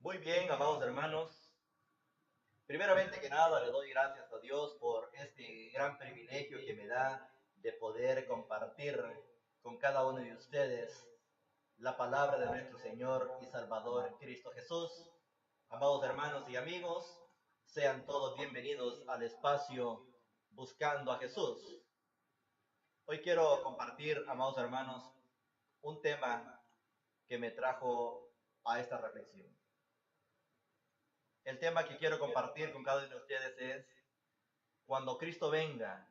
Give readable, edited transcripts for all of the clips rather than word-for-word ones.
Muy bien, amados hermanos. Primeramente que nada, le doy gracias a Dios por este gran privilegio que me da de poder compartir con cada uno de ustedes la palabra de nuestro Señor y Salvador Cristo Jesús. Amados hermanos y amigos, sean todos bienvenidos al espacio Buscando a Jesús. Hoy quiero compartir, amados hermanos, un tema que me trajo a esta reflexión. El tema que quiero compartir con cada uno de ustedes es: cuando Cristo venga,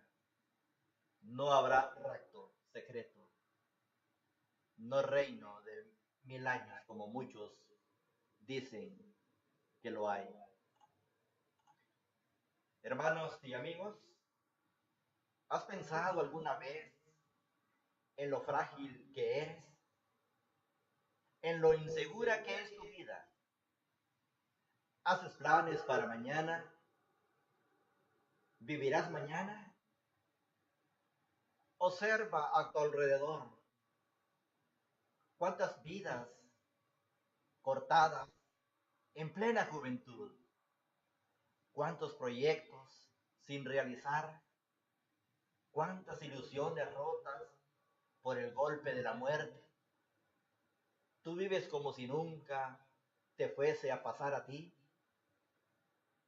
no habrá rapto secreto, no reino de 1000 años como muchos dicen que lo hay. Hermanos y amigos, ¿has pensado alguna vez en lo frágil que eres? ¿En lo insegura que es tu vida? ¿Haces planes para mañana? ¿Vivirás mañana? Observa a tu alrededor cuántas vidas cortadas en plena juventud, cuántos proyectos sin realizar, cuántas ilusiones rotas por el golpe de la muerte. Tú vives como si nunca te fuese a pasar a ti,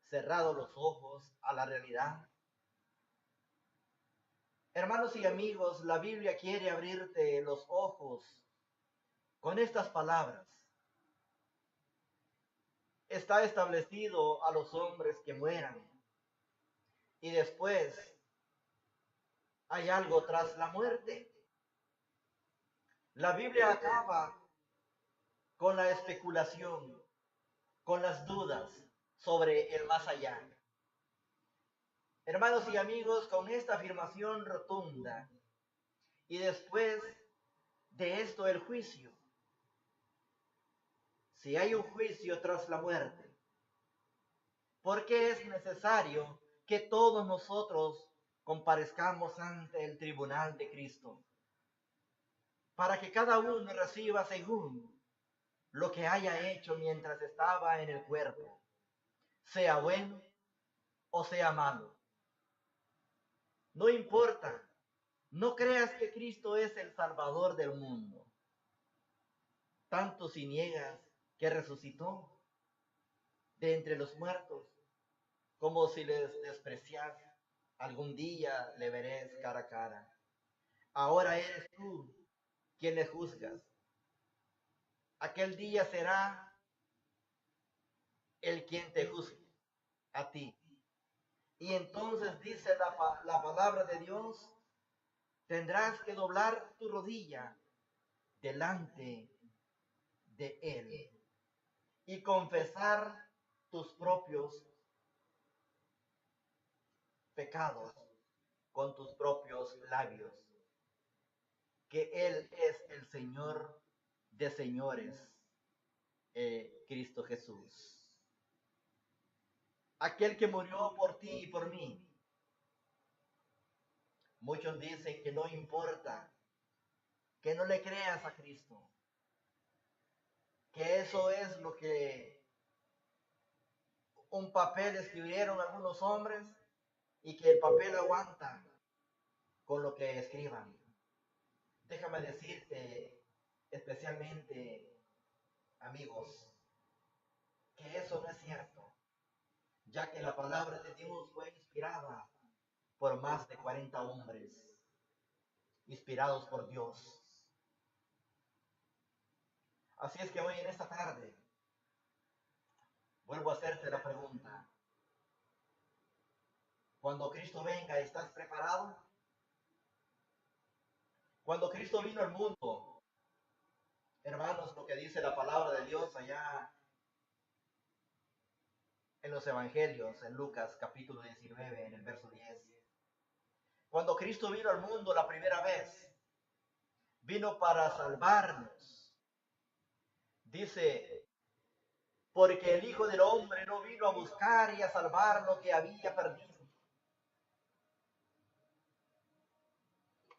cerrado los ojos a la realidad. Hermanos y amigos, la Biblia quiere abrirte los ojos con estas palabras. Está establecido a los hombres que mueran y después hay algo tras la muerte. La Biblia acaba con la especulación, con las dudas sobre el más allá. Hermanos y amigos, con esta afirmación rotunda y después de esto el juicio. Si hay un juicio tras la muerte, ¿por qué es necesario que todos nosotros comparezcamos ante el tribunal de Cristo? Para que cada uno reciba según lo que haya hecho mientras estaba en el cuerpo, sea bueno o sea malo. No importa, no creas que Cristo es el Salvador del mundo, tanto si niegas que resucitó de entre los muertos, como si les desprecias, algún día le veréis cara a cara. Ahora eres tú quien le juzgas. Aquel día será el quien te juzgue a ti. Y entonces dice la palabra de Dios: tendrás que doblar tu rodilla delante de Él y confesar tus propios pecados con tus propios labios, que Él es el Señor de señores, Cristo Jesús. Aquel que murió por ti y por mí. Muchos dicen que no importa, que no le creas a Cristo, que eso es lo que un papel escribieron algunos hombres y que el papel aguanta con lo que escriban. Déjame decirte, especialmente, amigos, que eso no es cierto, ya que la palabra de Dios fue inspirada por más de 40 hombres, inspirados por Dios. Así es que hoy en esta tarde vuelvo a hacerte la pregunta: cuando Cristo venga, ¿estás preparado? Cuando Cristo vino al mundo, hermanos, lo que dice la palabra de Dios allá en los evangelios, en Lucas capítulo 19, en el verso 10. Cuando Cristo vino al mundo la primera vez, vino para salvarnos. Dice: porque el Hijo del Hombre no vino a buscar y a salvar lo que había perdido.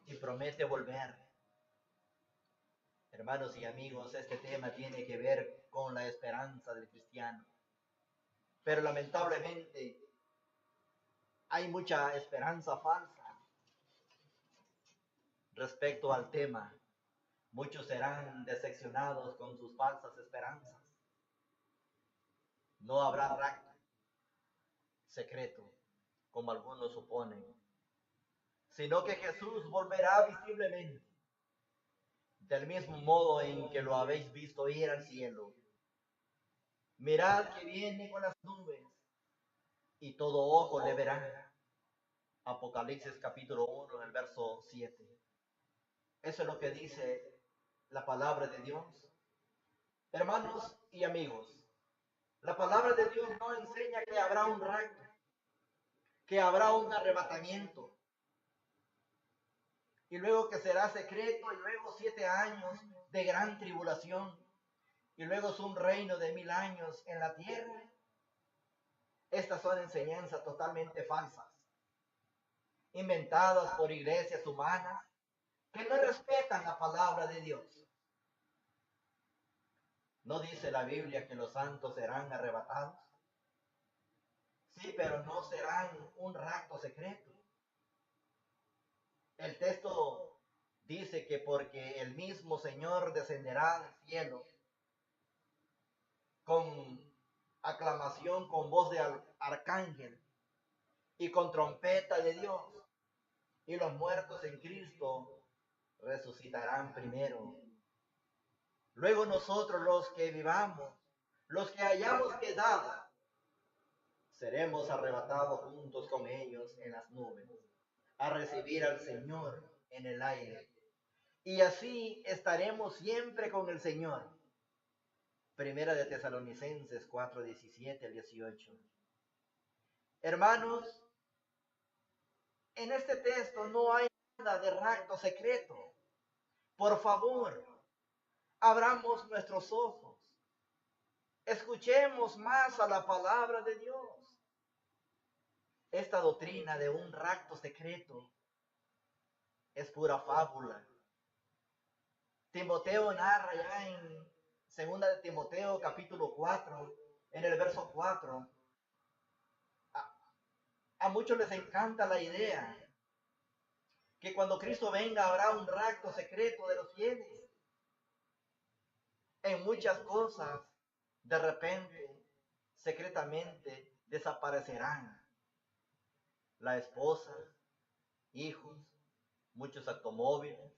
Y promete volver. Hermanos y amigos, este tema tiene que ver con la esperanza del cristiano. Pero lamentablemente hay mucha esperanza falsa respecto al tema. Muchos serán decepcionados con sus falsas esperanzas. No habrá rapto secreto, como algunos suponen, sino que Jesús volverá visiblemente, del mismo modo en que lo habéis visto ir al cielo. Mirad que viene con las nubes, y todo ojo le verá. Apocalipsis capítulo 1, en el verso 7. Eso es lo que dice la palabra de Dios. Hermanos y amigos, la palabra de Dios no enseña que habrá un rapto, que habrá un arrebatamiento, y luego que será secreto, y luego 7 años de gran tribulación, y luego es un reino de 1000 años en la tierra. Estas son enseñanzas totalmente falsas, inventadas por iglesias humanas que no respetan la palabra de Dios. ¿No dice la Biblia que los santos serán arrebatados? Sí, pero no serán un rapto secreto. El texto dice que porque el mismo Señor descenderá del cielo con aclamación, con voz de arcángel y con trompeta de Dios, y los muertos en Cristo resucitarán primero. Luego nosotros, los que vivamos, los que hayamos quedado, seremos arrebatados juntos con ellos en las nubes, a recibir al Señor en el aire. Y así estaremos siempre con el Señor. Primera de Tesalonicenses 4, 17 al 18. Hermanos, en este texto no hay nada de rapto secreto. Por favor, abramos nuestros ojos. Escuchemos más a la palabra de Dios. Esta doctrina de un rapto secreto es pura fábula. Timoteo narra ya en 2 de Timoteo capítulo 4, en el verso 4. A muchos les encanta la idea que cuando Cristo venga habrá un rapto secreto de los fieles. En muchas cosas, de repente, secretamente, desaparecerán. La esposa, hijos, muchos automóviles,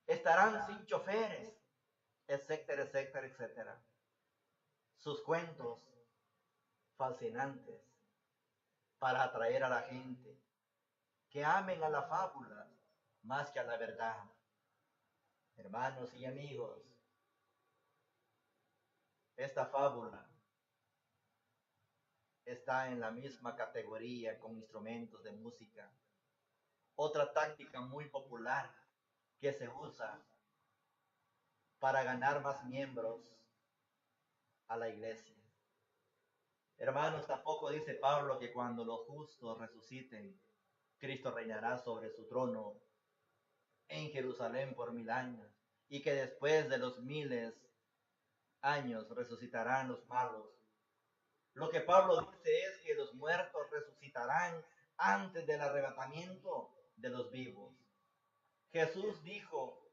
estarán sin choferes, etcétera, etcétera, etcétera. Sus cuentos fascinantes para atraer a la gente que amen a la fábula más que a la verdad. Hermanos y amigos, esta fábula está en la misma categoría con instrumentos de música. Otra táctica muy popular que se usa para ganar más miembros a la iglesia. Hermanos, tampoco dice Pablo que cuando los justos resuciten, Cristo reinará sobre su trono en Jerusalén por 1000 años, y que después de los 1000 años resucitarán los malos. Lo que Pablo dice es que los muertos resucitarán antes del arrebatamiento de los vivos. Jesús dijo: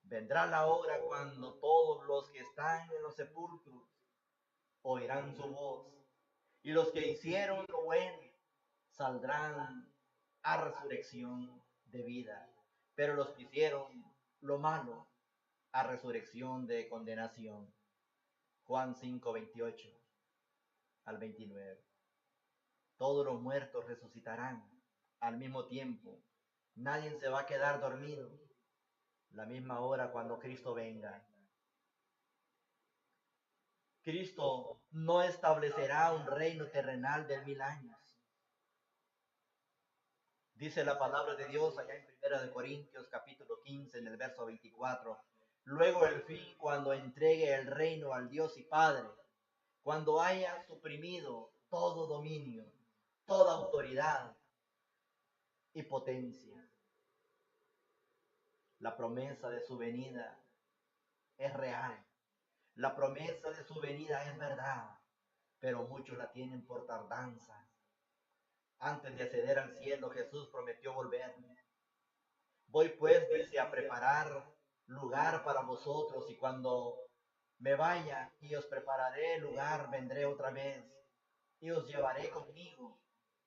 vendrá la hora cuando todos los que están en los sepulcros oirán su voz, y los que hicieron lo bueno saldrán a resurrección de vida, pero los que hicieron lo malo a resurrección de condenación. Juan 5, 28 al 29. Todos los muertos resucitarán al mismo tiempo. Nadie se va a quedar dormido. La misma hora cuando Cristo venga. Cristo no establecerá un reino terrenal de 1000 años. Dice la palabra de Dios allá en 1 Corintios capítulo 15, en el verso 24. Luego el fin, cuando entregue el reino al Dios y Padre, cuando haya suprimido todo dominio, toda autoridad y potencia. La promesa de su venida es real. La promesa de su venida es verdad, pero muchos la tienen por tardanza. Antes de acceder al cielo, Jesús prometió volver. Voy pues, dice, a preparar lugar para vosotros, y cuando me vaya y os prepararé lugar, vendré otra vez y os llevaré conmigo,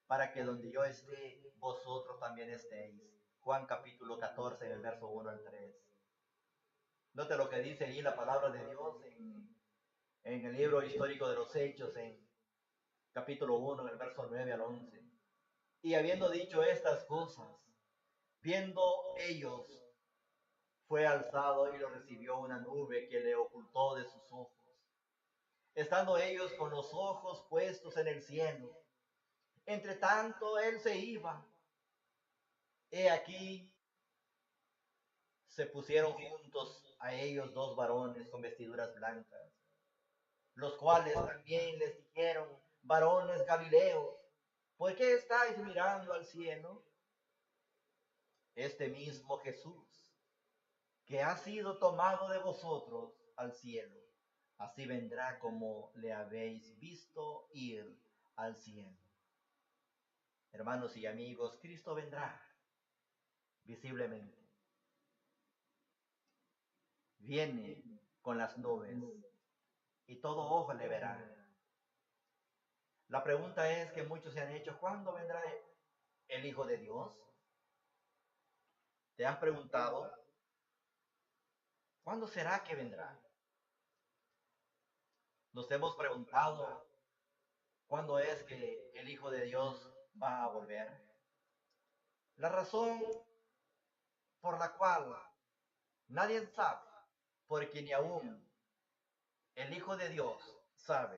para que donde yo esté, vosotros también estéis. Juan capítulo 14, en el verso 1 al 3. Note lo que dice ahí la palabra de Dios en el libro histórico de los Hechos, en capítulo 1, en el verso 9 al 11. Y habiendo dicho estas cosas, viendo ellos, fue alzado y lo recibió una nube que le ocultó de sus ojos. Estando ellos con los ojos puestos en el cielo, entre tanto él se iba, he aquí se pusieron juntos a ellos dos varones con vestiduras blancas, los cuales también les dijeron: varones Galileos, ¿por qué estáis mirando al cielo? Este mismo Jesús, que ha sido tomado de vosotros al cielo, así vendrá como le habéis visto ir al cielo. Hermanos y amigos, Cristo vendrá visiblemente. Viene con las nubes y todo ojo le verá. La pregunta es que muchos se han hecho: ¿cuándo vendrá el Hijo de Dios? ¿Te has preguntado cuándo será que vendrá? Nos hemos preguntado cuándo es que el Hijo de Dios va a volver. La razón por la cual nadie sabe, porque ni aún el Hijo de Dios sabe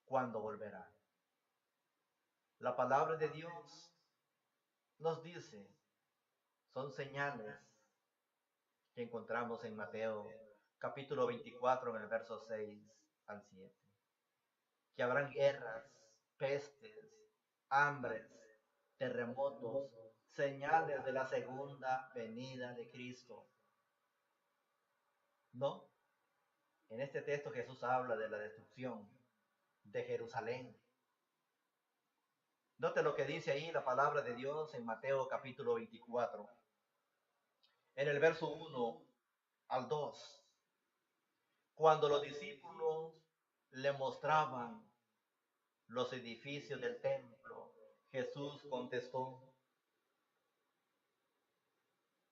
cuándo volverá. La palabra de Dios nos dice, son señales que encontramos en Mateo capítulo 24, en el verso 6 al 7, que habrán guerras, pestes, hambres, terremotos, señales de la segunda venida de Cristo. No, en este texto Jesús habla de la destrucción de Jerusalén. Note lo que dice ahí la palabra de Dios en Mateo capítulo 24, en el verso 1 al 2. Cuando los discípulos le mostraban los edificios del templo, Jesús contestó: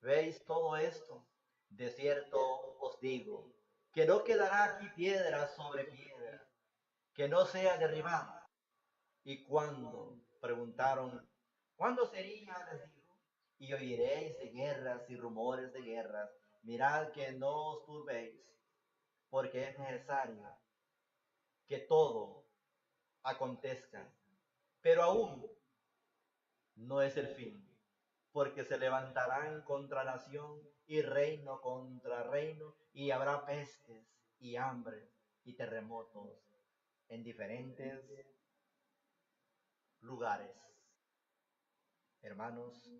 ¿veis todo esto? De cierto os digo, que no quedará aquí piedra sobre piedra, que no sea derribada. Y cuando preguntaron, ¿cuándo sería? Les dijo, y oiréis de guerras y rumores de guerras. Mirad que no os turbéis, porque es necesario que todo acontezca, pero aún no es el fin, porque se levantarán contra nación y reino contra reino, y habrá pestes y hambre y terremotos en diferentes lugares. Hermanos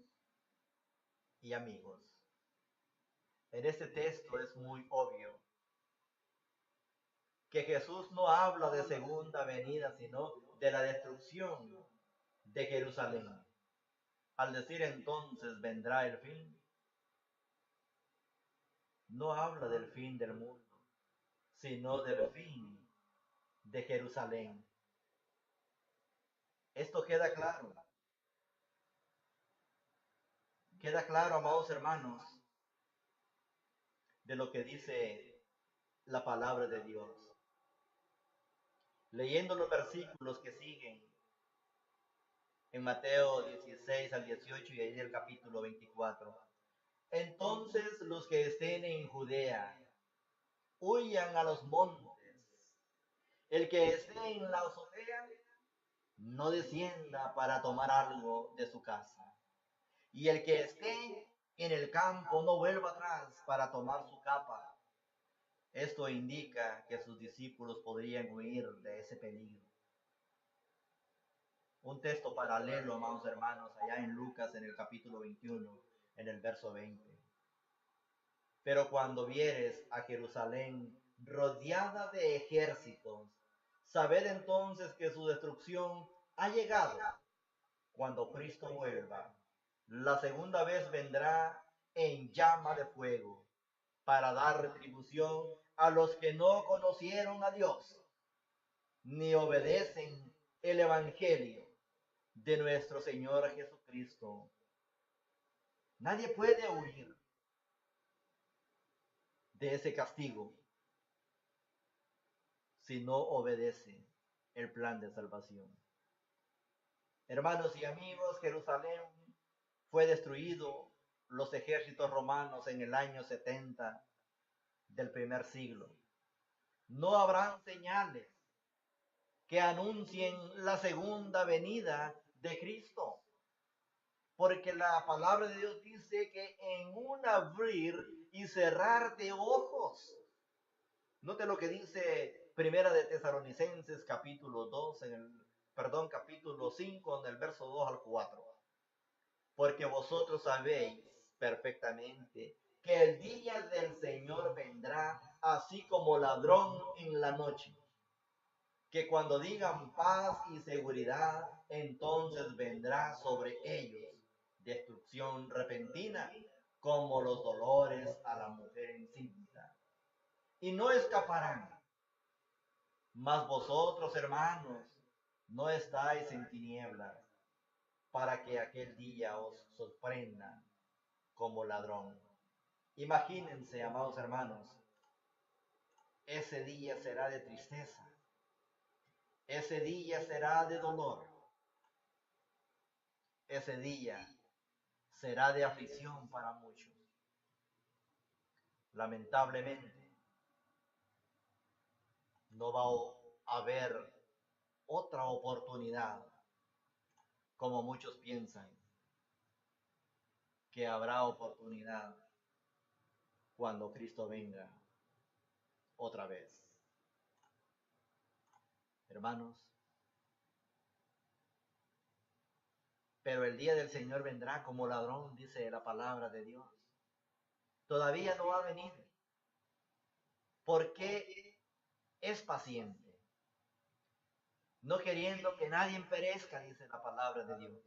y amigos, en este texto es muy obvio que Jesús no habla de segunda venida, sino de la destrucción de Jerusalén. Al decir entonces vendrá el fin, no habla del fin del mundo, sino del fin de Jerusalén. Esto queda claro. Queda claro, amados hermanos, de lo que dice la palabra de Dios. Leyendo los versículos que siguen en Mateo 16 al 18 y ahí el capítulo 24. Entonces los que estén en Judea huyan a los montes. El que esté en la azotea no descienda para tomar algo de su casa. Y el que esté en el campo no vuelva atrás para tomar su capa. Esto indica que sus discípulos podrían huir de ese peligro. Un texto paralelo, amados hermanos, allá en Lucas, en el capítulo 21, en el verso 20. Pero cuando vieres a Jerusalén rodeada de ejércitos, sabed entonces que su destrucción ha llegado. Cuando Cristo vuelva, la segunda vez vendrá en llama de fuego para dar retribución a los que no conocieron a Dios, ni obedecen el Evangelio de nuestro Señor Jesucristo. Nadie puede huir de ese castigo si no obedece el plan de salvación. Hermanos y amigos, Jerusalén fue destruido los ejércitos romanos en el año 70 del primer siglo. No habrán señales que anuncien la segunda venida de Cristo, porque la palabra de Dios dice que en un abrir y cerrar de ojos. Note lo que dice Primera de Tesalonicenses capítulo 5 en el verso 2 al 4. Porque vosotros sabéis perfectamente que el día del Señor vendrá así como ladrón en la noche, que cuando digan paz y seguridad, entonces vendrá sobre ellos destrucción repentina, como los dolores a la mujer encinta. Y no escaparán. Mas vosotros, hermanos, no estáis en tinieblas, para que aquel día os sorprenda como ladrón. Imagínense, amados hermanos, ese día será de tristeza, ese día será de dolor, ese día será de aflicción para muchos. Lamentablemente, no va a haber otra oportunidad, como muchos piensan que habrá oportunidad cuando Cristo venga otra vez. Hermanos, pero el día del Señor vendrá como ladrón, dice la palabra de Dios. Todavía no va a venir, porque es paciente, no queriendo que nadie perezca, dice la palabra de Dios.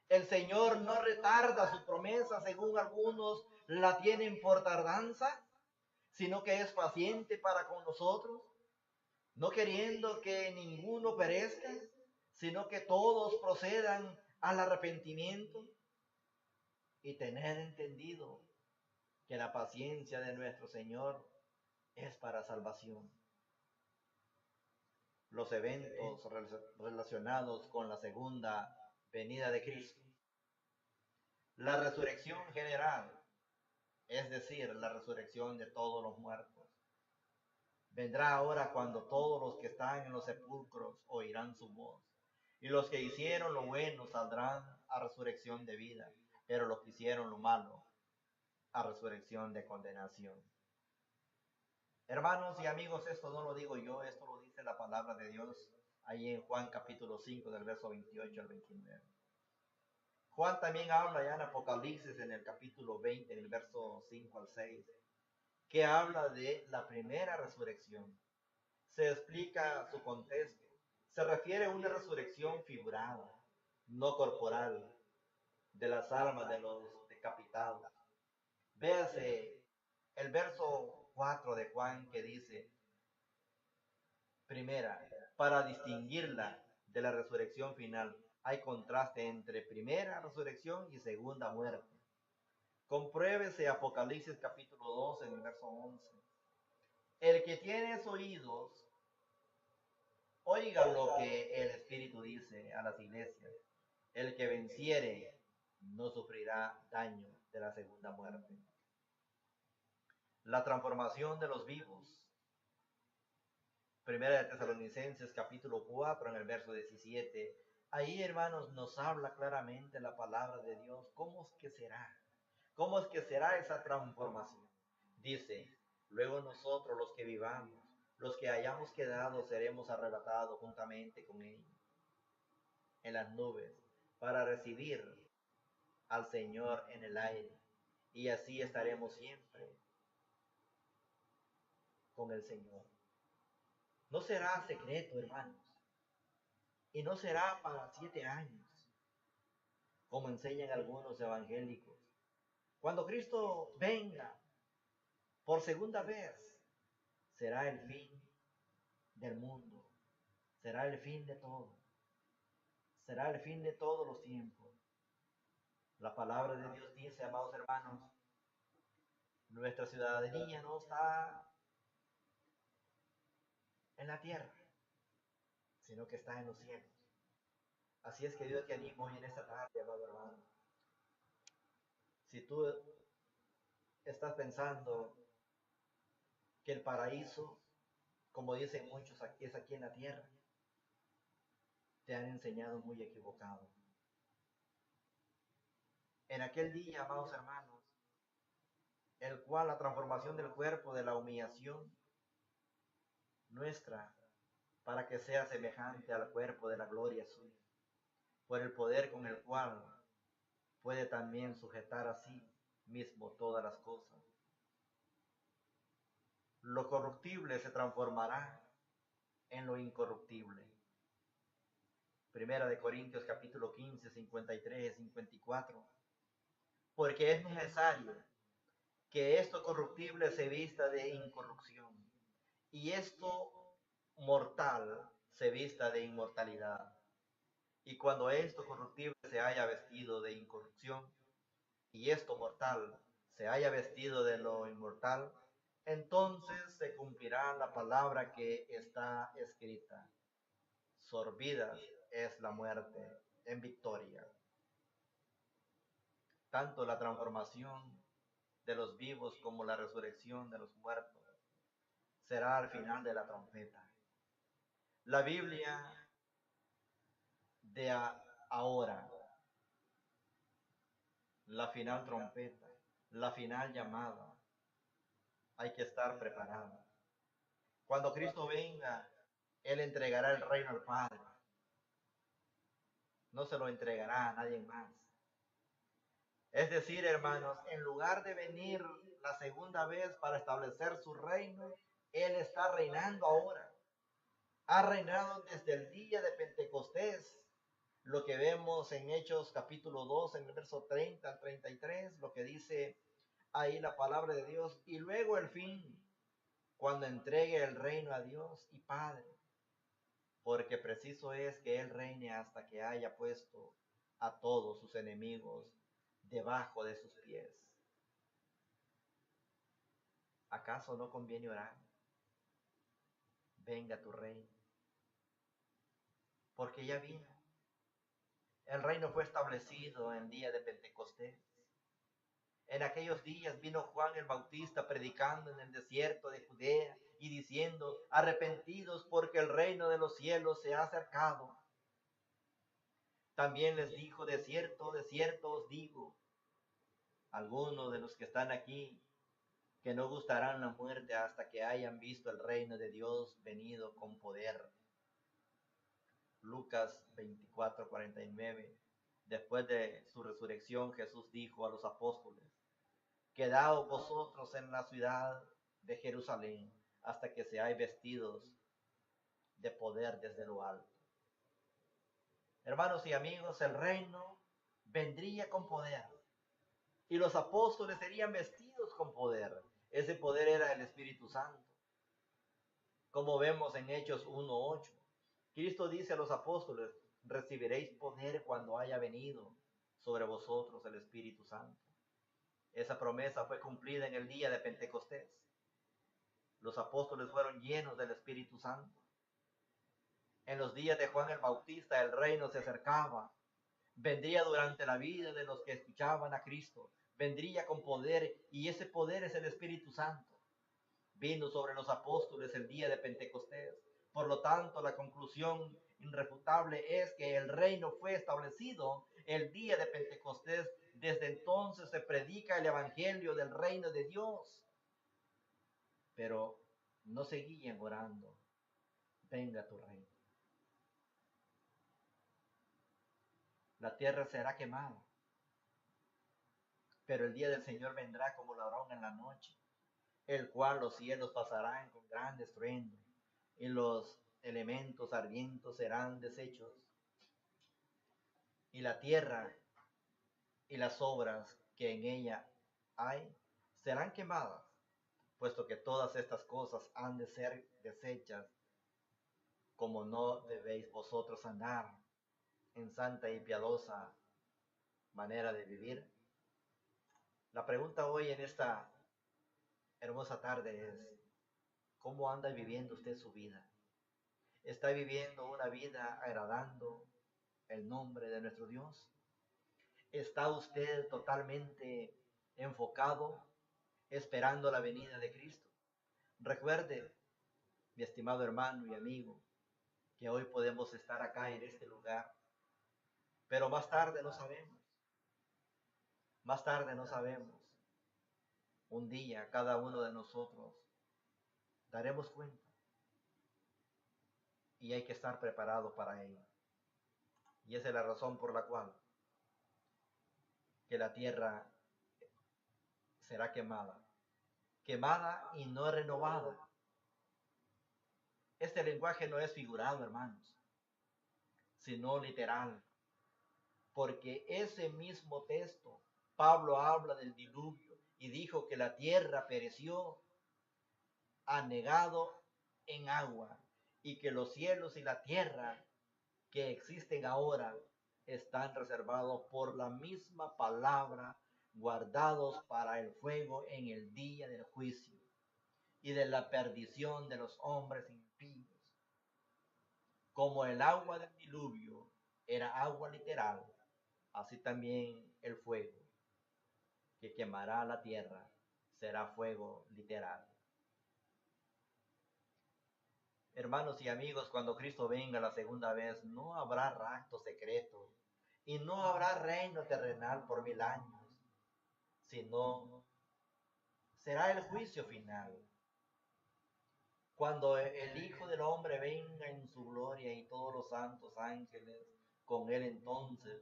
El Señor no retarda su promesa, según algunos la tienen por tardanza, sino que es paciente para con nosotros, no queriendo que ninguno perezca, sino que todos procedan al arrepentimiento. Y tener entendido que la paciencia de nuestro Señor es para salvación. Los eventos relacionados con la segunda venida de Cristo. La resurrección general, es decir, la resurrección de todos los muertos. Vendrá ahora cuando todos los que están en los sepulcros oirán su voz. Y los que hicieron lo bueno saldrán a resurrección de vida, pero los que hicieron lo malo a resurrección de condenación. Hermanos y amigos, esto no lo digo yo, esto lo dice la palabra de Dios ahí en Juan capítulo 5 del verso 28 al 29. Juan también habla ya en Apocalipsis en el capítulo 20, en el verso 5 al 6, que habla de la primera resurrección. Se explica su contexto. Se refiere a una resurrección figurada, no corporal, de las almas de los decapitados. Véase el verso 4 de Juan que dice, primera, para distinguirla de la resurrección final, hay contraste entre primera resurrección y segunda muerte. Compruébese Apocalipsis capítulo 2 en el verso 11. El que tiene oídos, oiga lo que el Espíritu dice a las iglesias. El que venciere no sufrirá daño de la segunda muerte. La transformación de los vivos. Primera de Tesalonicenses capítulo 4 en el verso 17. Ahí, hermanos, nos habla claramente la palabra de Dios. ¿Cómo es que será? ¿Cómo es que será esa transformación? Dice, luego nosotros los que vivamos, los que hayamos quedado, seremos arrebatados juntamente con ellos en las nubes para recibir al Señor en el aire. y así estaremos siempre con el Señor. No será secreto, hermanos, y no será para 7 años, como enseñan algunos evangélicos. Cuando Cristo venga por segunda vez, será el fin del mundo, será el fin de todo, será el fin de todos los tiempos. La palabra de Dios dice, amados hermanos, nuestra ciudadanía no está en la tierra, sino que está en los cielos. Así es que Dios te animo hoy en esta tarde, amado hermano. Si tú estás pensando que el paraíso, como dicen muchos, es aquí en la tierra, te han enseñado muy equivocado. En aquel día, amados hermanos, el cual la transformación del cuerpo de la humillación nuestra, para que sea semejante al cuerpo de la gloria suya, por el poder con el cual puede también sujetar a sí mismo todas las cosas. Lo corruptible se transformará en lo incorruptible. Primera de Corintios capítulo 15, 53 y 54. Porque es necesario que esto corruptible se vista de incorrupción y esto mortal se vista de inmortalidad. Y cuando esto corruptible se haya vestido de incorrupción y esto mortal se haya vestido de lo inmortal, entonces se cumplirá la palabra que está escrita: sorbida es la muerte en victoria. Tanto la transformación de los vivos como la resurrección de los muertos será al final de la trompeta. La Biblia de ahora, la final trompeta, la final llamada, hay que estar preparado. Cuando Cristo venga, Él entregará el reino al Padre. No se lo entregará a nadie más. Es decir, hermanos, en lugar de venir la segunda vez para establecer su reino, Él está reinando ahora. Ha reinado desde el día de Pentecostés. Lo que vemos en Hechos capítulo 2, en el verso 30 al 33, lo que dice ahí la palabra de Dios. Y luego el fin, cuando entregue el reino a Dios y Padre, porque preciso es que Él reine hasta que haya puesto a todos sus enemigos debajo de sus pies. ¿Acaso no conviene orar? Venga tu reino, porque ya vino. El reino fue establecido en el día de Pentecostés. En aquellos días vino Juan el Bautista predicando en el desierto de Judea y diciendo: arrepentidos porque el reino de los cielos se ha acercado. También les dijo: de cierto os digo, algunos de los que están aquí, que no gustarán la muerte hasta que hayan visto el reino de Dios venido con poder. Lucas 24, 49. Después de su resurrección, Jesús dijo a los apóstoles: quedaos vosotros en la ciudad de Jerusalén hasta que seáis vestidos de poder desde lo alto. Hermanos y amigos, el reino vendría con poder y los apóstoles serían vestidos con poder. Ese poder era el Espíritu Santo, como vemos en Hechos 1:8. Cristo dice a los apóstoles: recibiréis poder cuando haya venido sobre vosotros el Espíritu Santo. Esa promesa fue cumplida en el día de Pentecostés. Los apóstoles fueron llenos del Espíritu Santo. En los días de Juan el Bautista el reino se acercaba. Vendría durante la vida de los que escuchaban a Cristo. Vendría con poder, y ese poder es el Espíritu Santo. Vino sobre los apóstoles el día de Pentecostés. Por lo tanto, la conclusión irrefutable es que el reino fue establecido el día de Pentecostés. Desde entonces se predica el evangelio del reino de Dios. Pero no seguían orando: venga tu reino. La tierra será quemada. pero el día del Señor vendrá como ladrón en la noche, el cual los cielos pasarán con gran estruendo, y los elementos ardientes serán deshechos, y la tierra y las obras que en ella hay serán quemadas, puesto que todas estas cosas han de ser deshechas, como no debéis vosotros andar en santa y piadosa manera de vivir. La pregunta hoy en esta hermosa tarde es, ¿cómo anda viviendo usted su vida? ¿Está viviendo una vida agradando el nombre de nuestro Dios? ¿Está usted totalmente enfocado, esperando la venida de Cristo? Recuerde, mi estimado hermano y amigo, que hoy podemos estar acá en este lugar, pero más tarde no sabemos. Más tarde no sabemos. Un día cada uno de nosotros daremos cuenta y hay que estar preparado para ello. Y esa es la razón por la cual que la tierra será quemada, quemada y no renovada. Este lenguaje no es figurado, hermanos, sino literal, porque ese mismo texto, Pablo habla del diluvio y dijo que la tierra pereció anegado en agua y que los cielos y la tierra que existen ahora están reservados por la misma palabra, guardados para el fuego en el día del juicio y de la perdición de los hombres impíos. Como el agua del diluvio era agua literal, así también el fuego que quemará la tierra será fuego literal. Hermanos y amigos, cuando Cristo venga la segunda vez, no habrá rapto secreto y no habrá reino terrenal por 1000 años, sino será el juicio final. Cuando el Hijo del Hombre venga en su gloria y todos los santos ángeles con él, entonces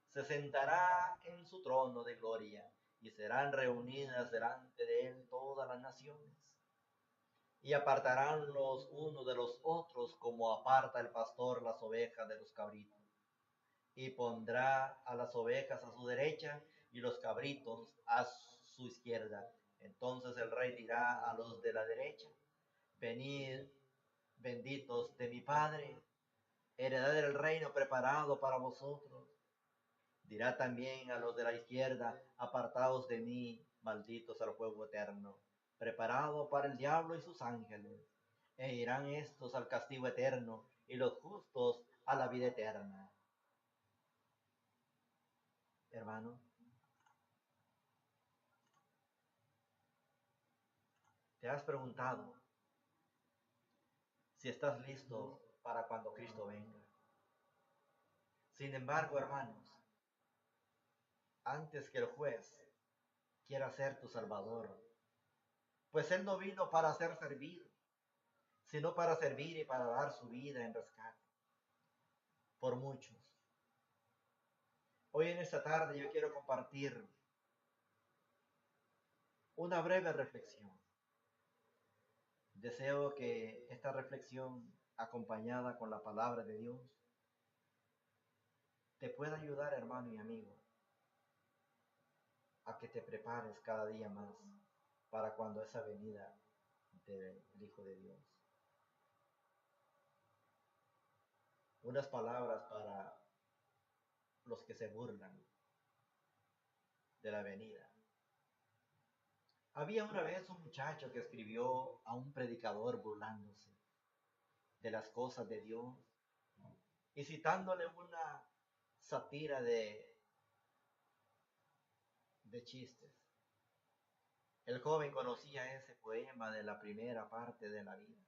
se sentará en su trono de gloria y serán reunidas delante de él todas las naciones. Y apartarán los unos de los otros como aparta el pastor las ovejas de los cabritos. Y pondrá a las ovejas a su derecha y los cabritos a su izquierda. Entonces el rey dirá a los de la derecha, venid, benditos de mi Padre, heredad del reino preparado para vosotros. Dirá también a los de la izquierda, apartaos de mí, malditos al fuego eterno, preparado para el diablo y sus ángeles. E irán estos al castigo eterno y los justos a la vida eterna. Hermano, ¿te has preguntado si estás listo para cuando Cristo venga? Sin embargo, hermanos, antes que el juez quiera ser tu salvador, pues Él no vino para ser servido, sino para servir y para dar su vida en rescate por muchos. Hoy en esta tarde yo quiero compartir una breve reflexión. Deseo que esta reflexión, acompañada con la palabra de Dios, te pueda ayudar, hermano y amigo, a que te prepares cada día más para cuando esa venida del Hijo de Dios. Unas palabras para los que se burlan de la venida. Había una vez un muchacho que escribió a un predicador burlándose de las cosas de Dios y citándole una sátira de chistes. El joven conocía ese poema de la primera parte de la vida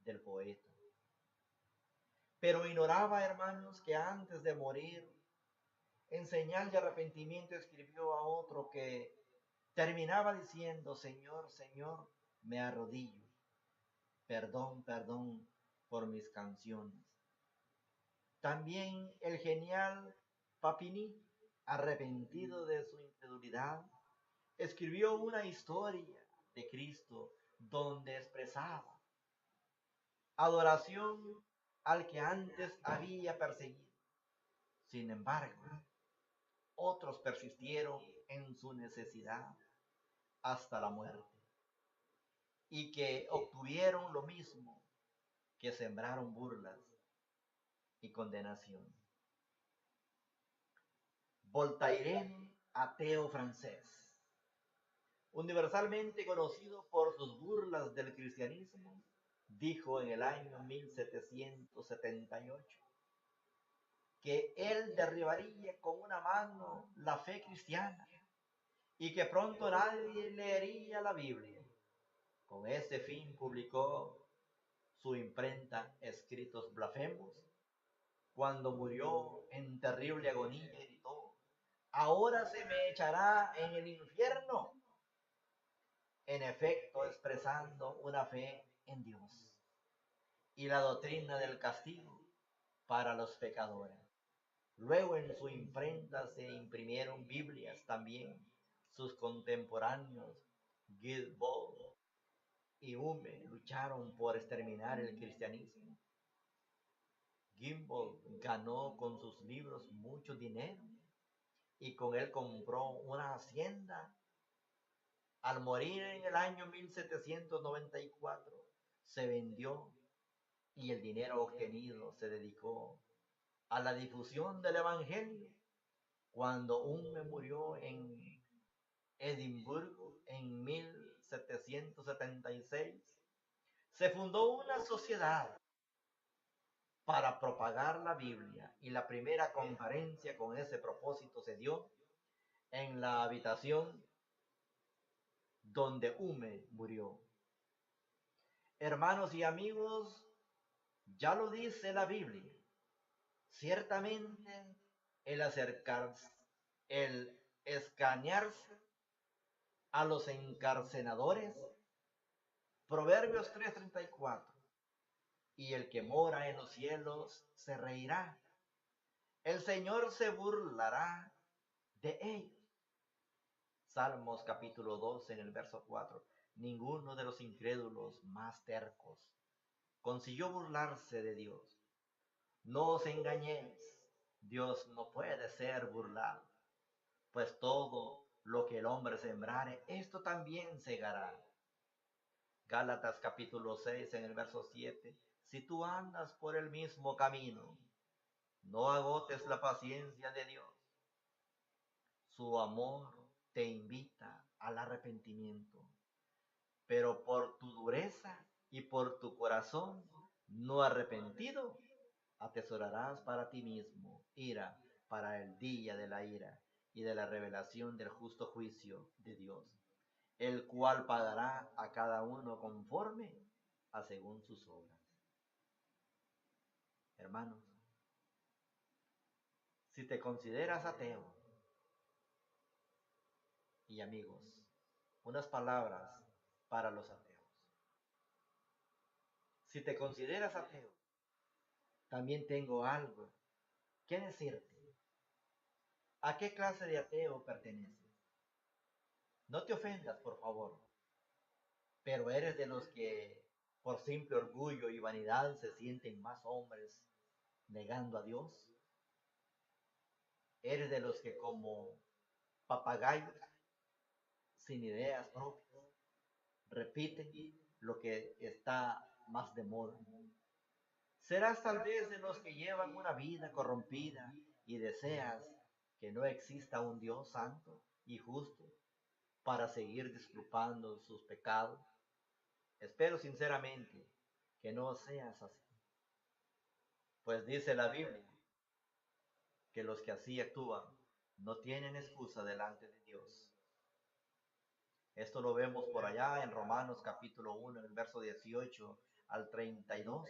del poeta, pero ignoraba, hermanos, que antes de morir, en señal de arrepentimiento, escribió a otro que terminaba diciendo, Señor, Señor, me arrodillo, perdón, perdón por mis canciones. También el genial Papini arrepentido de su incredulidad, escribió una historia de Cristo donde expresaba adoración al que antes había perseguido. Sin embargo, otros persistieron en su necesidad hasta la muerte y que obtuvieron lo mismo, que sembraron burlas y condenación. Voltaire, ateo francés, universalmente conocido por sus burlas del cristianismo, dijo en el año 1778 que él derribaría con una mano la fe cristiana y que pronto nadie leería la Biblia. Con ese fin publicó su imprenta Escritos Blasfemos. Cuando murió en terrible agonía, gritó: ahora se me echará en el infierno. En efecto, expresando una fe en Dios y la doctrina del castigo para los pecadores. Luego en su imprenta se imprimieron Biblias también. Sus contemporáneos Guilbault y Hume lucharon por exterminar el cristianismo. Guilbault ganó con sus libros mucho dinero y con él compró una hacienda. Al morir en el año 1794, se vendió y el dinero obtenido se dedicó a la difusión del Evangelio. Cuando Hume murió en Edimburgo en 1776, se fundó una sociedad para propagar la Biblia y la primera conferencia con ese propósito se dio en la habitación donde Hume murió. Hermanos y amigos, ya lo dice la Biblia. Ciertamente el acercarse, el escanearse a los encarcenadores, Proverbios 3:34, y el que mora en los cielos se reirá. El Señor se burlará de ellos. Salmos capítulo 12 en el verso 4. Ninguno de los incrédulos más tercos consiguió burlarse de Dios. No os engañéis, Dios no puede ser burlado, pues todo lo que el hombre sembrare, esto también segará. Gálatas capítulo 6 en el verso 7. Si tú andas por el mismo camino, no agotes la paciencia de Dios. Su amor te invita al arrepentimiento, pero por tu dureza y por tu corazón no arrepentido, atesorarás para ti mismo ira para el día de la ira y de la revelación del justo juicio de Dios, el cual pagará a cada uno conforme a según sus obras. Hermanos, si te consideras ateo, y amigos, unas palabras para los ateos. Si te consideras ateo, también tengo algo que decirte. ¿A qué clase de ateo perteneces? No te ofendas, por favor, pero eres de los que por simple orgullo y vanidad se sienten más hombres negando a Dios. Eres de los que como papagayos sin ideas propias repiten lo que está más de moda. Serás tal vez de los que llevan una vida corrompida y deseas que no exista un Dios santo y justo para seguir disculpando sus pecados. Espero sinceramente que no seas así, pues dice la Biblia que los que así actúan no tienen excusa delante de Dios. Esto lo vemos por allá en Romanos capítulo 1, en el verso 18 al 32.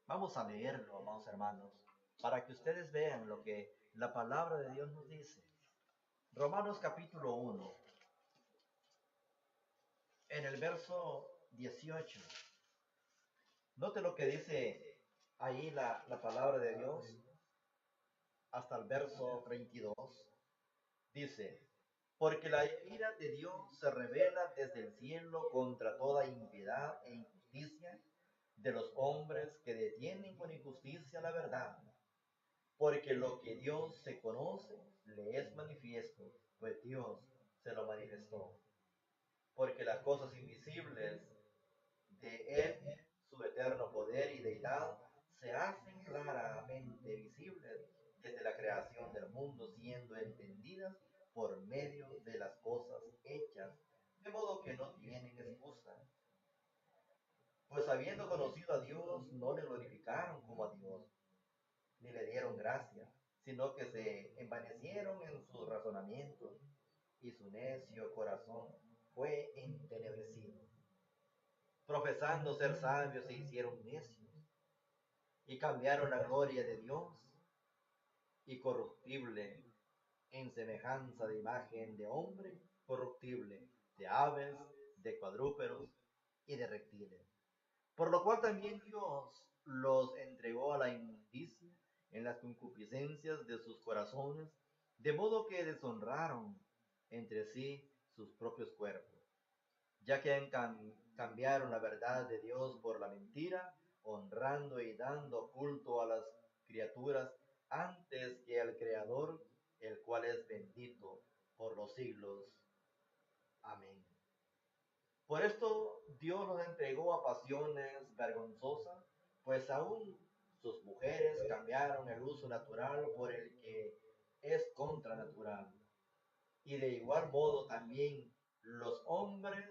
Vamos a leerlo, amados hermanos, para que ustedes vean lo que la palabra de Dios nos dice. Romanos capítulo 1, en el verso 18. Note lo que dice ahí la palabra de Dios. hasta el verso 32, dice, porque la ira de Dios se revela desde el cielo contra toda impiedad e injusticia de los hombres que detienen con injusticia la verdad. Porque lo que Dios se conoce le es manifiesto, pues Dios se lo manifestó. Porque las cosas invisibles de Él, su eterno poder y deidad, se hacen claramente visibles desde la creación del mundo, siendo entendidas por medio de las cosas hechas, de modo que no tienen excusa. Pues habiendo conocido a Dios, no le glorificaron como a Dios, ni le dieron gracia, sino que se envanecieron en sus razonamientos, y su necio corazón fue entenebrecido. Profesando ser sabios, se hicieron necios, y cambiaron la gloria de Dios y corruptible en semejanza de imagen de hombre corruptible, de aves, de cuadrúpedos y de reptiles. Por lo cual también Dios los entregó a la inmundicia en las concupiscencias de sus corazones, de modo que deshonraron entre sí sus propios cuerpos, ya que cambiaron la verdad de Dios por la mentira, honrando y dando culto a las criaturas antes que al Creador, el cual es bendito por los siglos. Amén. Por esto Dios los entregó a pasiones vergonzosas, pues aún sus mujeres cambiaron el uso natural por el que es contranatural. Y de igual modo también los hombres,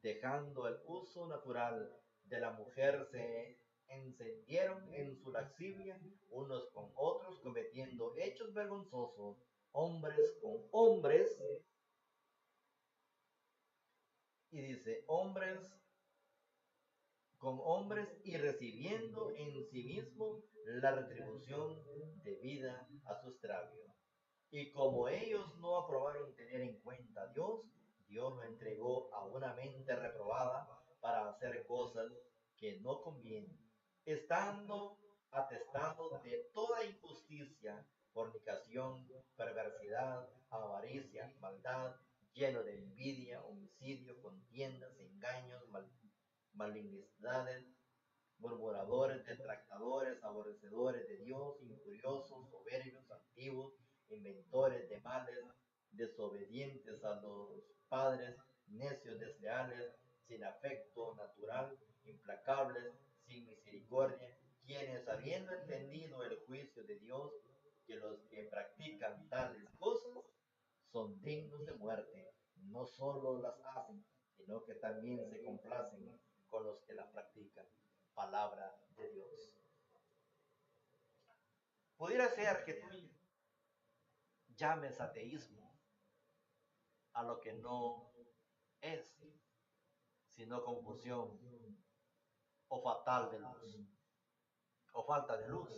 dejando el uso natural de la mujer, se encendieron en su lascivia unos con otros, cometiendo hechos vergonzosos, hombres con hombres, y dice, hombres con hombres, y recibiendo en sí mismo la retribución debida a su extravio. Y como ellos no aprobaron tener en cuenta a Dios, Dios lo entregó a una mente reprobada para hacer cosas que no convienen, estando atestado de toda injusticia, fornicación, perversidad, avaricia, maldad, lleno de envidia, homicidio, contiendas, engaños, malignidades, murmuradores, detractadores, aborrecedores de Dios, injuriosos, soberbios, antiguos, inventores de males, desobedientes a los padres, necios, desleales, sin afecto natural, implacables, sin misericordia, quienes habiendo entendido el juicio de Dios, que los que practican tales cosas son dignos de muerte, no solo las hacen, sino que también se complacen con los que las practican. Palabra de Dios. Pudiera ser que tú llames ateísmo a lo que no es, sino confusión o fatal de luz, o falta de luz.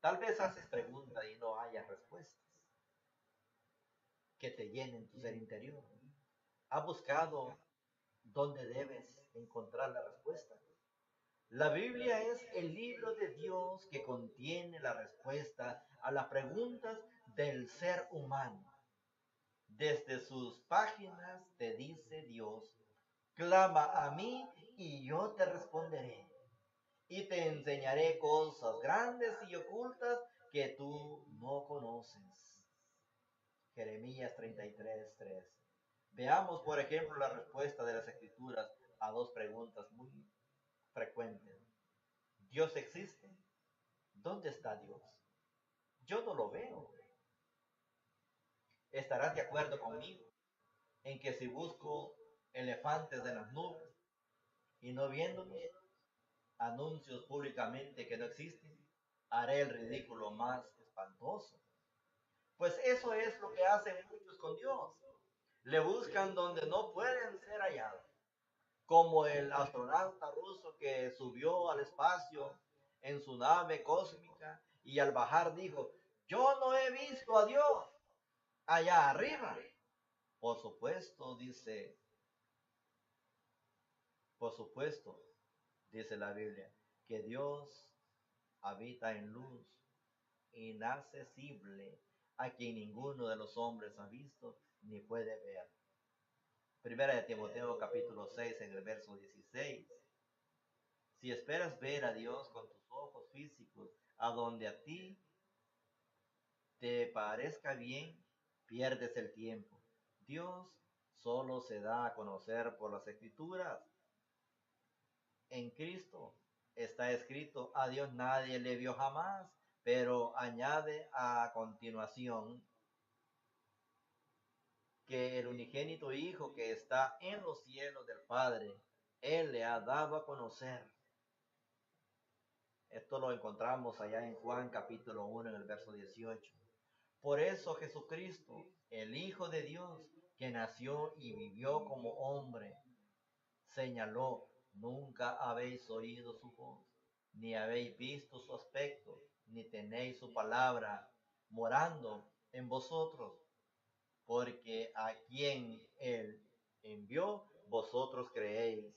Tal vez haces preguntas y no hayas respuestas que te llenen tu ser interior. ¿Has buscado dónde debes encontrar la respuesta? La Biblia es el libro de Dios que contiene la respuesta a las preguntas del ser humano. Desde sus páginas te dice Dios, clama a mí y yo te responderé. Y te enseñaré cosas grandes y ocultas que tú no conoces. Jeremías 33:3. Veamos, por ejemplo, la respuesta de las Escrituras a dos preguntas muy frecuentes. ¿Dios existe? ¿Dónde está Dios? Yo no lo veo. ¿Estarás de acuerdo conmigo en que si busco elefantes en las nubes y no viéndolos, anuncios públicamente que no existen, haré el ridículo más espantoso? Pues eso es lo que hacen muchos con Dios. Le buscan donde no pueden ser hallados, como el astronauta ruso que subió al espacio en su nave cósmica y al bajar dijo, yo no he visto a Dios allá arriba. Por supuesto, dice la Biblia, que Dios habita en luz inaccesible, a quien ninguno de los hombres ha visto ni puede ver. Primera de Timoteo capítulo 6 en el verso 16. Si esperas ver a Dios con tus ojos físicos, a donde a ti te parezca bien, pierdes el tiempo. Dios solo se da a conocer por las Escrituras. En Cristo está escrito, a Dios nadie le vio jamás, pero añade a continuación que el unigénito Hijo que está en los cielos del Padre, Él le ha dado a conocer. Esto lo encontramos allá en Juan capítulo 1 en el verso 18. Por eso Jesucristo, el Hijo de Dios, que nació y vivió como hombre, señaló, nunca habéis oído su voz, ni habéis visto su aspecto, ni tenéis su palabra morando en vosotros, porque a quien Él envió, vosotros creéis.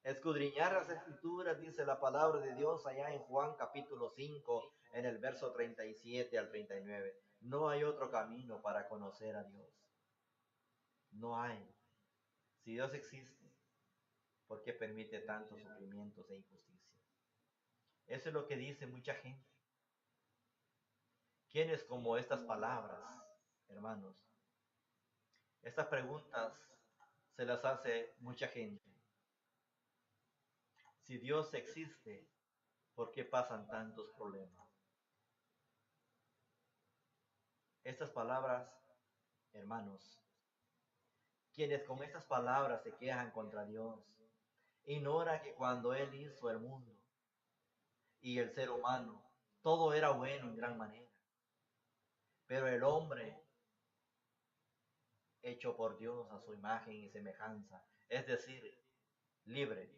Escudriñar las Escrituras, dice la palabra de Dios allá en Juan capítulo 5, en el verso 37 al 39. No hay otro camino para conocer a Dios. No hay. Si Dios existe, ¿por qué permite tantos sufrimientos e injusticias? Eso es lo que dice mucha gente. ¿Quiénes como estas palabras, hermanos? Estas preguntas se las hace mucha gente. Si Dios existe, ¿por qué pasan tantos problemas? Estas palabras, hermanos, quienes con estas palabras se quejan contra Dios, ignoran que cuando Él hizo el mundo y el ser humano, todo era bueno en gran manera. Pero el hombre, hecho por Dios a su imagen y semejanza, es decir, libre,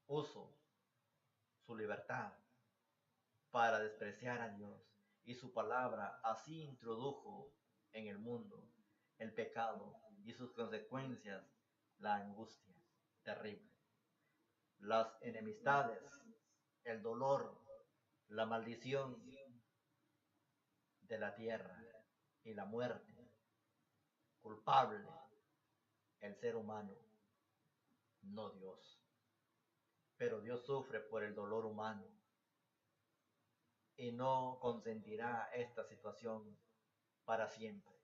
uso su libertad para despreciar a Dios y su palabra, así introdujo en el mundo el pecado y sus consecuencias, la angustia terrible, las enemistades, el dolor, la maldición de la tierra y la muerte. Culpable el ser humano, no Dios. Pero Dios sufre por el dolor humano y no consentirá esta situación para siempre.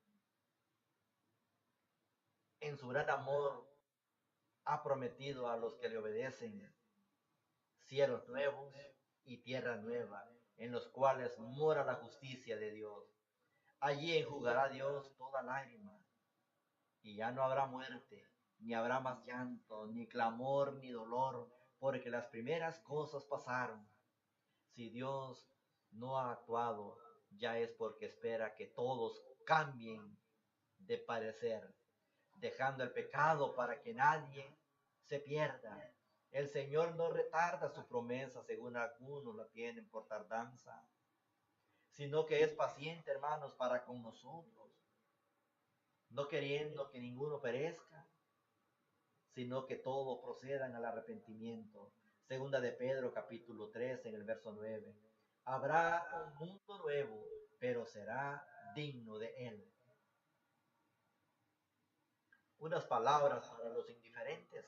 En su gran amor ha prometido a los que le obedecen cielos nuevos y tierra nueva, en los cuales mora la justicia de Dios. Allí enjugará Dios toda lágrima, y ya no habrá muerte, ni habrá más llanto, ni clamor, ni dolor, porque las primeras cosas pasaron. Si Dios no ha actuado, ya es porque espera que todos cambien de parecer, dejando el pecado para que nadie se pierda. El Señor no retarda su promesa, según algunos la tienen por tardanza, sino que es paciente, hermanos, para con nosotros, no queriendo que ninguno perezca, sino que todos procedan al arrepentimiento. Segunda de Pedro, capítulo 3, en el verso 9. Habrá un mundo nuevo, pero será digno de él. Unas palabras para los indiferentes.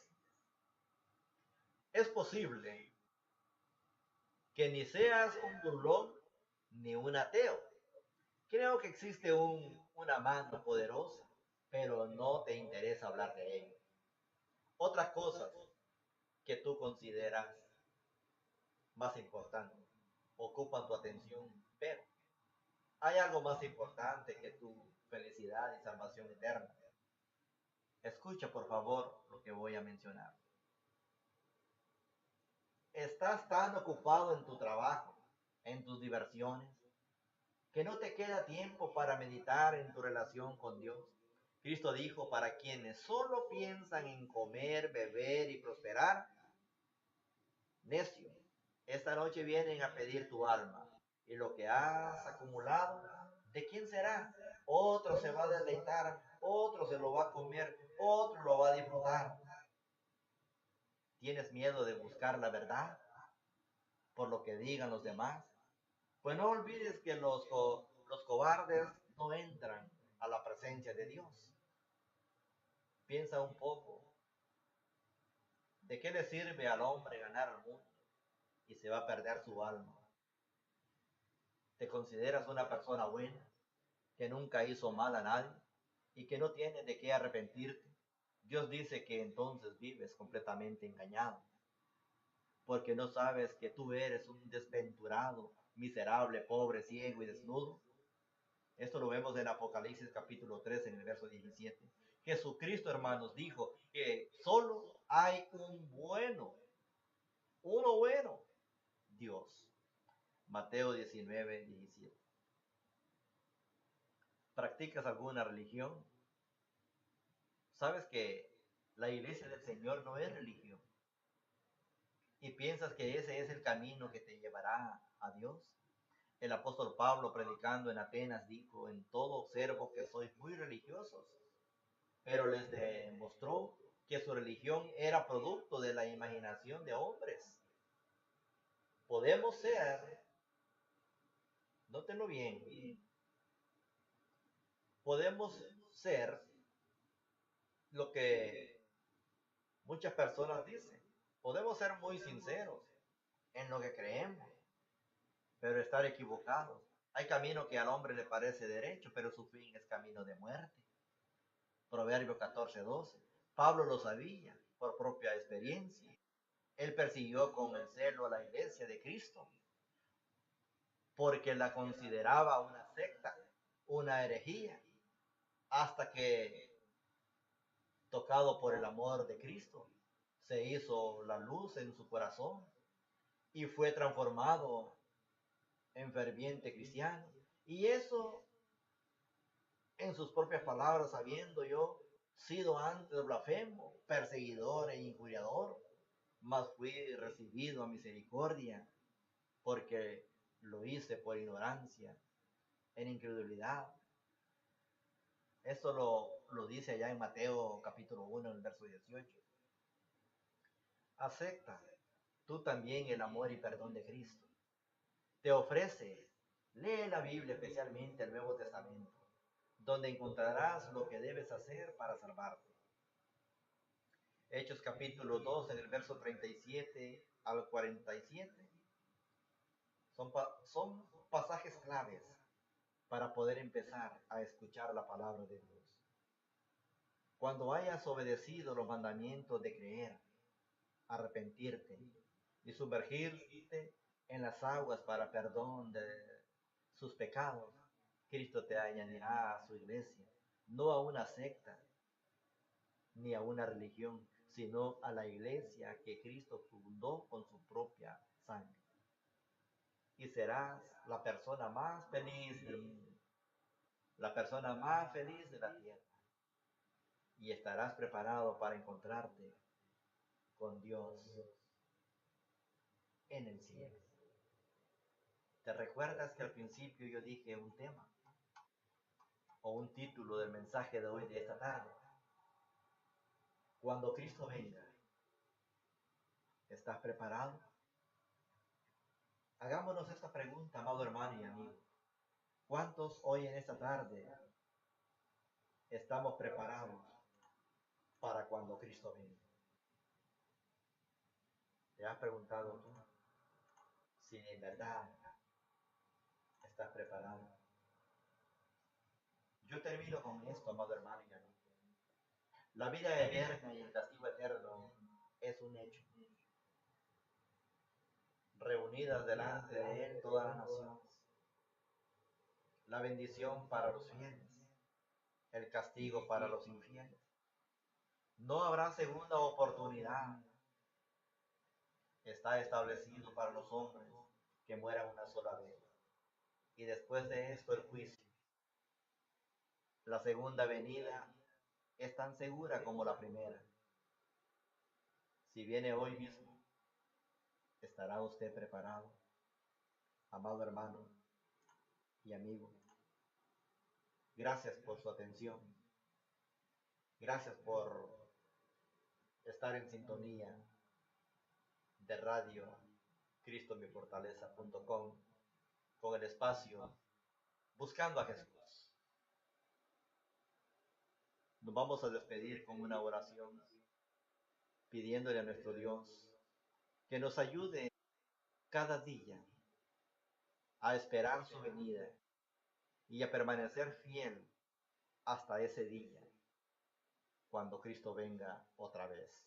Es posible que ni seas un burlón ni un ateo. Creo que existe una mano poderosa, pero no te interesa hablar de ello. Otras cosas que tú consideras más importantes ocupan tu atención, pero hay algo más importante que tu felicidad y salvación eterna. Escucha por favor lo que voy a mencionar. Estás tan ocupado en tu trabajo, en tus diversiones, que no te queda tiempo para meditar en tu relación con Dios. Cristo dijo, para quienes solo piensan en comer, beber y prosperar, necio, esta noche vienen a pedir tu alma, y lo que has acumulado, ¿de quién será? Otro se va a deleitar, otro se lo va a comer, otro lo va a disfrutar. ¿Tienes miedo de buscar la verdad por lo que digan los demás? Pues no olvides que los cobardes no entran a la presencia de Dios. Piensa un poco, ¿de qué le sirve al hombre ganar el mundo y se va a perder su alma? ¿Te consideras una persona buena, que nunca hizo mal a nadie y que no tiene de qué arrepentirte? Dios dice que entonces vives completamente engañado, porque no sabes que tú eres un desventurado, miserable, pobre, ciego y desnudo. Esto lo vemos en Apocalipsis capítulo 3 en el verso 17. Jesucristo, hermanos, dijo que solo hay un bueno, uno bueno, Dios. Mateo 19, 17. ¿Practicas alguna religión? ¿Sabes que la iglesia del Señor no es religión? ¿Y piensas que ese es el camino que te llevará a Dios? El apóstol Pablo, predicando en Atenas, dijo: en todo observo que sois muy religiosos, pero les demostró que su religión era producto de la imaginación de hombres. Podemos ser, nótenlo bien, podemos ser lo que muchas personas dicen. Podemos ser muy sinceros en lo que creemos, pero estar equivocados. Hay camino que al hombre le parece derecho, pero su fin es camino de muerte. Proverbio 14:12. Pablo lo sabía por propia experiencia. Él persiguió con el celo a la iglesia de Cristo, porque la consideraba una secta, una herejía, hasta que, tocado por el amor de Cristo, se hizo la luz en su corazón y fue transformado en ferviente cristiano. Y eso, en sus propias palabras, habiendo yo sido antes blasfemo, perseguidor e injuriador, mas fui recibido a misericordia, porque lo hice por ignorancia, en incredulidad. Esto lo dice allá en Mateo capítulo 1, en el verso 18. Acepta tú también el amor y perdón de Cristo. Te ofrece, lee la Biblia, especialmente el Nuevo Testamento, donde encontrarás lo que debes hacer para salvarte. Hechos capítulo 2, en el verso 37 al 47. Son pasajes claves para poder empezar a escuchar la palabra de Dios. Cuando hayas obedecido los mandamientos de creer, arrepentirte y sumergirte en las aguas para perdón de sus pecados, Cristo te añadirá a su iglesia, no a una secta ni a una religión, sino a la iglesia que Cristo fundó con su propia sangre. Y serás la persona más feliz del mundo, la persona más feliz de la tierra. Y estarás preparado para encontrarte con Dios en el cielo. ¿Te recuerdas que al principio yo dije un tema o un título del mensaje de hoy, de esta tarde? Cuando Cristo venga, ¿estás preparado? Hagámonos esta pregunta, amado hermano y amigo. ¿Cuántos hoy en esta tarde estamos preparados para cuando Cristo venga? ¿Te has preguntado tú si en verdad estás preparado? Yo termino con esto, amado hermano y amigo. La vida eterna y el castigo eterno es un hecho. Reunidas delante de Él todas las naciones. La bendición para los fieles, el castigo para los infieles. No habrá segunda oportunidad. Está establecido para los hombres que mueran una sola vez. Y después de esto el juicio. La segunda venida es tan segura como la primera. Si viene hoy mismo, ¿estará usted preparado? Amado hermano y amigo, gracias por su atención. Gracias por estar en sintonía de radio cristomifortaleza.com. con el espacio Buscando a Jesús. Nos vamos a despedir con una oración pidiéndole a nuestro Dios que nos ayude cada día a esperar su venida y a permanecer fiel hasta ese día, cuando Cristo venga otra vez.